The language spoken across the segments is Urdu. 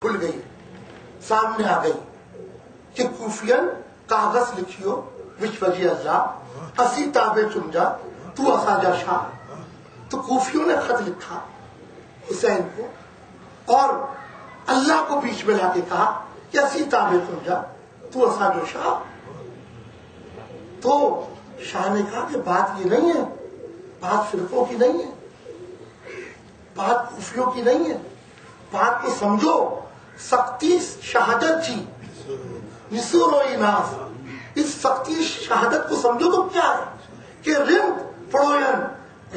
کھل گئی، سامنے آ گئی کہ کوفین کاغذ لکھیو وچ وجہ اللہ اسی تابے چن جا تو اساجا شاہ. تو کوفیوں نے خط لکھا حسین کو اور اللہ کو بیچ میں لا کے کہا کہ اسی تابے چن جا تو اساجا شاہ. تو شاہ نے کہا کہ بات یہ نہیں ہے، بات فرقوں کی نہیں ہے، بات کوفیوں کی نہیں ہے، بات کو سمجھو. سختی شہادت جی نسور و اناس، اس سختی شہادت کو سمجھو تو کیا ہے کہ رند پڑوین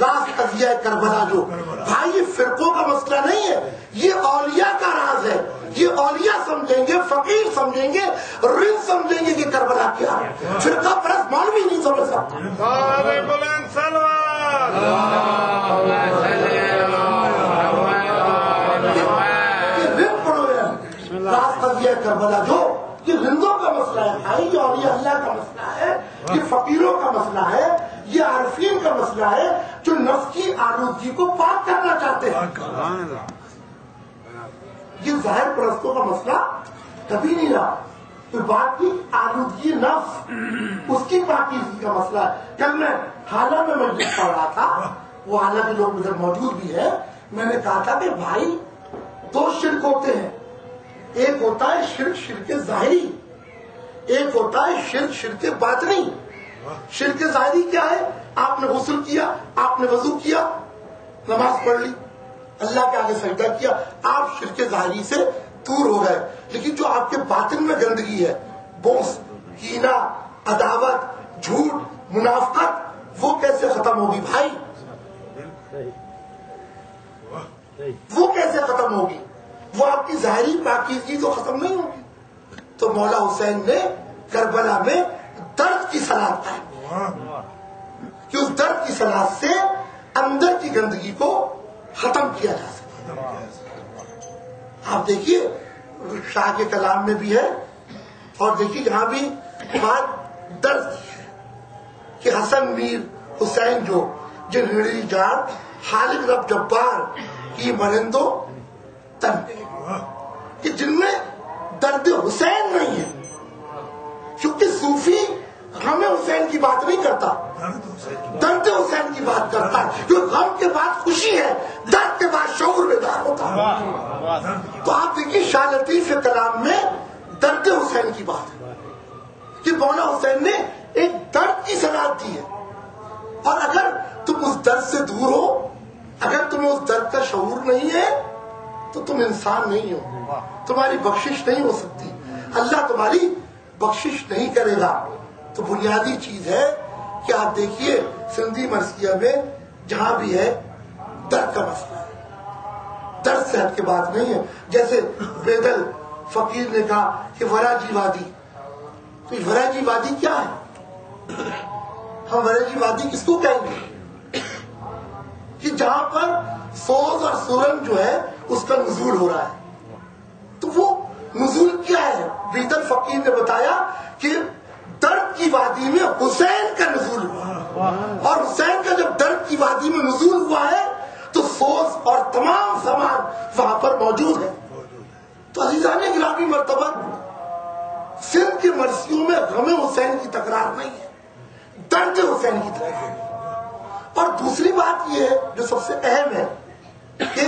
راز قضیہ کربلا. جو بھائی یہ فرقوں کا مسئلہ نہیں ہے، یہ اولیاء کا راز ہے. یہ اولیاء سمجھیں گے، فقیر سمجھیں گے، رند سمجھیں گے کہ کربلا کیا ہے. فرقہ پرست مولوی نہیں سمجھ سکتا. راز قضیہ کربلا جو یہ رندوں کا مسئلہ ہے بھائی، یہ اولیاء اللہ کا مسئلہ ہے، یہ فقیروں کا مسئلہ ہے، یہ عارفین کا مسئلہ ہے جو نفس کی آلودگی کو پاک کرنا چاہتے ہیں. یہ ظاہر پرستوں کا مسئلہ کبھی نہیں رہا. تو بات کی آلودگی نفس، اس کی پاکیزگی کا مسئلہ ہے. کل میں حالہ میں مجلس پڑھ رہا تھا، وہ حالہ کے لوگ ادھر موجود بھی ہے. میں نے کہا تھا کہ بھائی دو شرک ہوتے ہیں، ایک ہوتا ہے شرک شرک ظاہری، ایک ہوتا ہے شرک شرک باطنی. شرک ظاہری کیا ہے؟ آپ نے غسل کیا، آپ نے وضو کیا، نماز پڑھ لی، اللہ کے آگے سجدہ کیا، آپ شرک ظاہری سے دور ہو گئے. لیکن جو آپ کے باطن میں گندگی ہے، بغض، کینہ، عداوت، جھوٹ، منافقت، وہ کیسے ختم ہوگی بھائی؟ وہ کیسے ختم ہوگی؟ وہ آپ کی ظاہری پاکیزگی تو ختم نہیں ہوگی. تو مولا حسین نے کربلا میں درد کی سلاد پائی کہ اس درد کی سلاد سے اندر کی گندگی کو ختم کیا جا سکے. آپ دیکھیے شاہ کے کلام میں بھی ہے، اور دیکھیے یہاں بھی بات درد کی ہے کہ حسن میر حسین جو جن ہڑی جان خالق رب جبار کی مرندو تن، کہ جن میں درد حسین نہیں ہے. کیونکہ صوفی غم حسین کی بات نہیں کرتا، درد حسین کی بات کرتا ہے. جو غم کے بعد خوشی ہے، درد کے بعد شعور بیدار ہوتا ہے. تو آپ دیکھیے شاہ لطیف کے کلام میں درد حسین کی بات ہے کہ مولا حسین نے ایک درد کی سلاد دی ہے. اور اگر تم اس درد سے دور ہو، اگر تمہیں اس درد کا شعور نہیں ہے تو تم انسان نہیں ہو، تمہاری بخشش نہیں ہو سکتی، اللہ تمہاری بخشش نہیں کرے گا. تو بنیادی چیز ہے کہ آپ دیکھیے سندھی مرثیہ میں جہاں بھی ہے درد کا مسئلہ ہے، درد سے ہٹ کے بات نہیں ہے. جیسے بیدل فقیر نے کہا کہ وراجی وادی، تو وراجی وادی کیا ہے؟ ہم وراجی وادی کس کو کہیں گے؟ کہ جہاں پر سوز اور سورن جو ہے اس کا نزول ہو رہا ہے. تو وہ نزول کیا ہے؟ بیدل فقیر نے بتایا کہ درد کی وادی میں حسین کا نزول ہوا، اور حسین کا جب درد کی وادی میں نزول ہوا ہے تو سوز اور تمام سامان وہاں پر موجود ہے. تو عزیزان گرامی مرتبہ سندھ کے مرثیوں میں غم حسین کی تکرار نہیں ہے، درد حسین کی تکرار ہے. اور دوسری بات یہ ہے جو سب سے اہم ہے کہ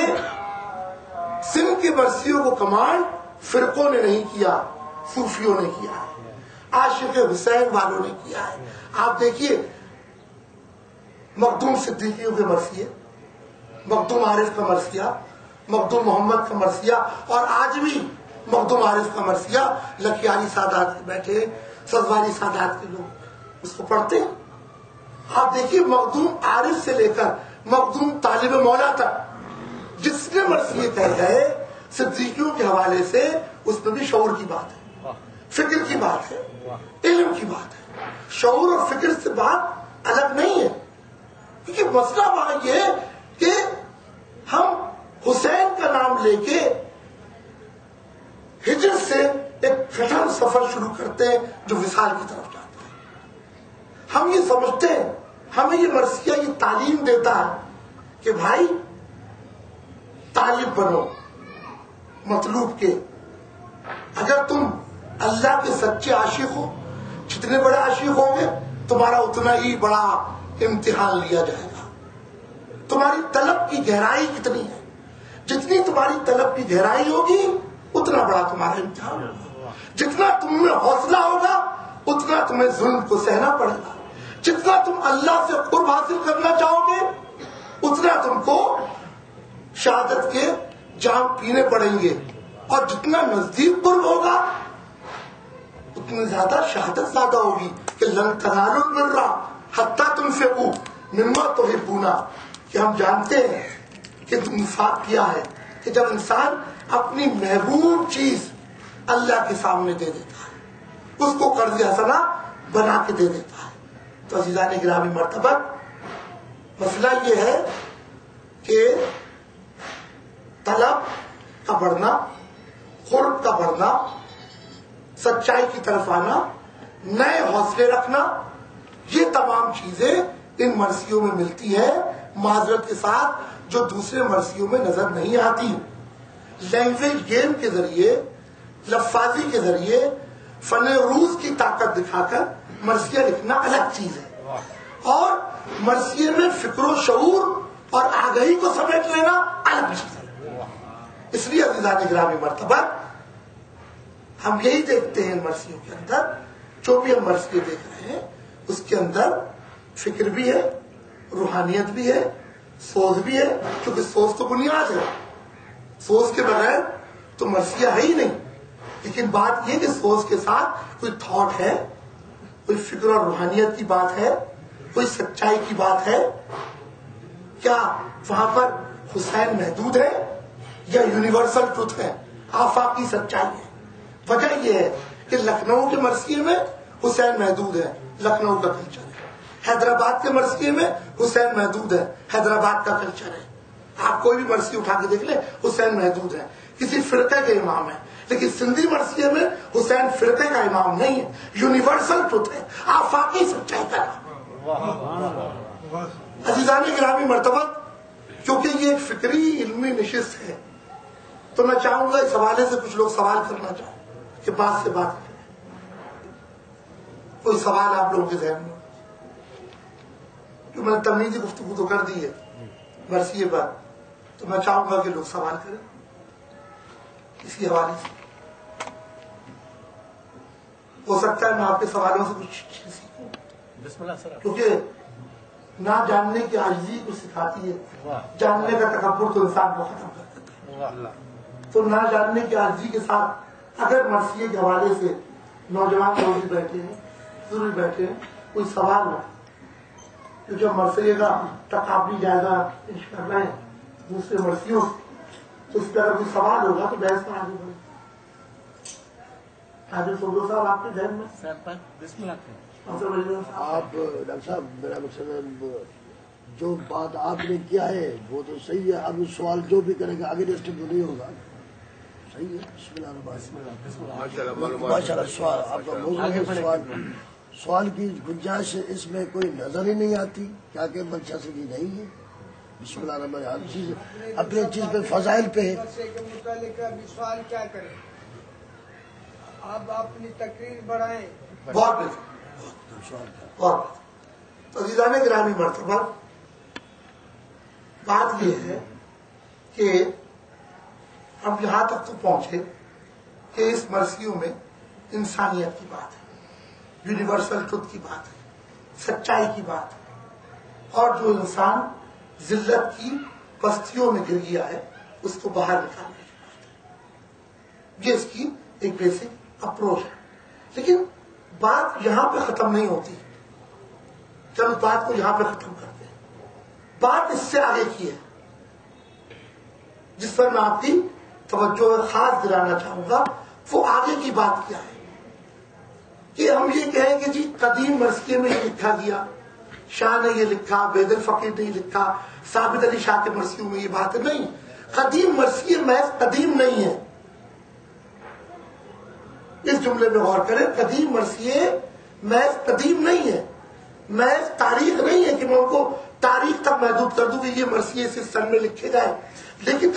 سندھ کے مرثیوں کو کمانڈ فرقوں نے نہیں کیا، صوفیوں نے کیا ہے، عاشق حسین والوں نے کیا ہے. آپ دیکھیے مخدوم صدیقیوں کے مرثیے، مخدوم عارف کا مرثیہ، مخدوم محمد کا مرثیہ، اور آج بھی مخدوم عارف کا مرثیہ لکھیاری سادات کے بیٹھے، سزواری سادات کے لوگ اس کو پڑھتے ہیں. آپ دیکھیے مخدوم عارف سے لے کر مخدوم طالب مولا تک جس نے مرثیے کہہ گئے صدیقیوں کے حوالے سے، اس میں بھی شعور کی بات ہے، فکر کی بات ہے، علم کی بات ہے. شعور اور فکر سے بات الگ نہیں ہے. کیونکہ مسئلہ وہاں یہ ہے کہ ہم حسین کا نام لے کے ہجر سے ایک کٹھن سفر شروع کرتے ہیں جو وصال کی طرف جاتا ہے. ہم یہ سمجھتے ہیں، ہمیں یہ مرثیہ یہ تعلیم دیتا ہے کہ بھائی طالب بنو، مطلوب کے. اگر تم اللہ کے سچے عاشق ہو، جتنے بڑے عاشق ہوں گے تمہارا اتنا ہی بڑا امتحان لیا جائے گا. تمہاری طلب کی گہرائی کتنی ہے، جتنی تمہاری طلب کی گہرائی ہوگی اتنا بڑا تمہارا امتحان ہوگا. جتنا تم میں حوصلہ ہوگا اتنا تمہیں ظلم کو سہنا پڑے گا. جتنا تم اللہ سے قرب حاصل کرنا چاہو گے اتنا تم کو شہادت کے جام پینے پڑیں گے. اور جتنا نزدیک قرب ہوگا اتنی زیادہ شہادت زیادہ ہوگی کہ لن تنالوا البر حتی تنفقوا مما تحبون، کہ ہم جانتے ہیں کہ تم انفاق کیا ہے کہ جب انسان اپنی محبوب چیز اللہ کے سامنے دے دیتا ہے، اس کو قرض حسنہ بنا کے دے دیتا ہے. تو عزیزان گرامی مرتبہ مسئلہ یہ ہے کہ طلب کا بڑھنا، قرب کا بڑھنا، سچائی کی طرف آنا، نئے حوصلے رکھنا، یہ تمام چیزیں ان مرثیوں میں ملتی ہے، معذرت کے ساتھ جو دوسرے مرثیوں میں نظر نہیں آتی. لینگویج گیم کے ذریعے، لفاظی کے ذریعے، فن روز کی طاقت دکھا کر مرثیہ لکھنا الگ چیز ہے، اور مرثیے میں فکر و شعور اور آگہی کو سمیٹ لینا الگ چیز ہے. اس لیے عزیزان گرامی مرتبہ ہم یہی دیکھتے ہیں ان مرثیوں کے اندر، جو بھی ہم مرثیے دیکھ رہے ہیں اس کے اندر فکر بھی ہے، روحانیت بھی ہے، سوچ بھی ہے، کیونکہ سوچ تو بنیاد ہے. سوچ کے بغیر تو مرثیہ ہے ہی نہیں. لیکن بات یہ کہ سوچ کے ساتھ کوئی تھاٹ ہے، کوئی فکر اور روحانیت کی بات ہے، کوئی سچائی کی بات ہے. کیا وہاں پر حسین محدود ہے یا یونیورسل ٹروتھ ہے، آفاقی سچائی ہے؟ وجہ یہ ہے کہ لکھنؤ کے مرثیے میں حسین محدود ہے، لکھنؤ کا کلچر ہے. حیدرآباد کے مرثیے میں حسین محدود ہے، حیدرآباد کا کلچر ہے. آپ کوئی بھی مرثی اٹھا کے دیکھ لیں حسین محدود ہے، کسی فرقے کے امام ہے. لیکن سندھی مرثیے میں حسین فرقے کا امام نہیں ہے، یونیورسل ٹروتھ ہے، آفاقی سچائی کا نام. عزیزان گرامی مرتبہ کیونکہ یہ ایک فکری علمی نشست ہے تو میں چاہوں گا اس حوالے سے کچھ لوگ سوال کرنا چاہیں کہ بات سے بات کریں. کوئی سوال آپ لوگوں کے ذہن میں؟ جو میں نے تمہیدی گفتگو تو کر دی ہے مرثیے پر، تو میں چاہوں گا کہ لوگ سوال کریں اسی حوالے سے. ہو سکتا ہے میں آپ کے سوالوں سے کچھ سیکھوں. بسم اللہ سر. کیونکہ نہ جاننے کی عاجزی کو سکھاتی ہے، جاننے کا تکبر تو انسان کو ختم کر دیتا ہے. تو نہ جاننے کی عاجزی کے ساتھ اگر مرثیے کے حوالے سے نوجوان لوگ بھی بیٹھے ہیں، ضرور بیٹھے ہیں، کوئی سوال ہو تو جو مرثیے کا تقابلی جائزہ پیش کر رہے ہیں دوسرے مرثیوں سے، تو اس پہ اگر کوئی سوال ہوگا تو بحث میں آگے بڑھے. حاجی صبح صاحب آپ کے ذہن میں؟ بسم اللہ. آپ ڈاکٹر صاحب میرا مقصد جو بات آپ نے کیا ہے وہ تو صحیح ہے. اب سوال جو بھی کرے گا آگے نیکسٹ تو نہیں ہوگا. صحیح ہے. بسم اللہ. ماشاء اللہ. سوال آپ کا موضوع ہے، سوال کی گنجائش اس میں کوئی نظر ہی نہیں آتی کیا کہ منشا سے یہ نہیں ہے. بسم اللہ الرحمن الرحیم. ہر چیز اپنی چیز پہ فضائل پہ ہے. سوال کیا کریں، آپ اپنی تقریر بڑھائیں. بہت بہت. تو عزیزان گرامی مرتبہ بات یہ ہے کہ ہم یہاں تک تو پہنچے کہ اس مرثیوں میں انسانیت کی بات ہے، یونیورسل ٹروتھ کی بات ہے، سچائی کی بات ہے، اور جو انسان ذلت کی بستیوں میں گر گیا ہے اس کو باہر نکالنے کی بات ہے. یہ اس کی ایک بیسک اپروچ ہے. لیکن بات یہاں پہ ختم نہیں ہوتی. جب اس بات کو یہاں پہ ختم کرتے ہیں، بات اس سے آگے کی ہے جس پر میں آپ کی توجہ خاص دلانا چاہوں گا. وہ آگے کی بات کیا ہے کہ ہم یہ کہیں کہ جی قدیم مرثیے میں یہ لکھا گیا، شاہ نے یہ لکھا، بید الفقیر نے یہ لکھا، ثابت علی شاہ کے مرثیوں میں یہ بات نہیں. قدیم مرثیے محض قدیم نہیں ہے. اس جملے میں غور کریں، قدیم مرثیے محض قدیم نہیں ہے، محض تاریخ نہیں ہے کہ میں ان کو تاریخ تک محدود کر دوں کہ یہ مرثیے اس سن میں لکھے گئے. لیکن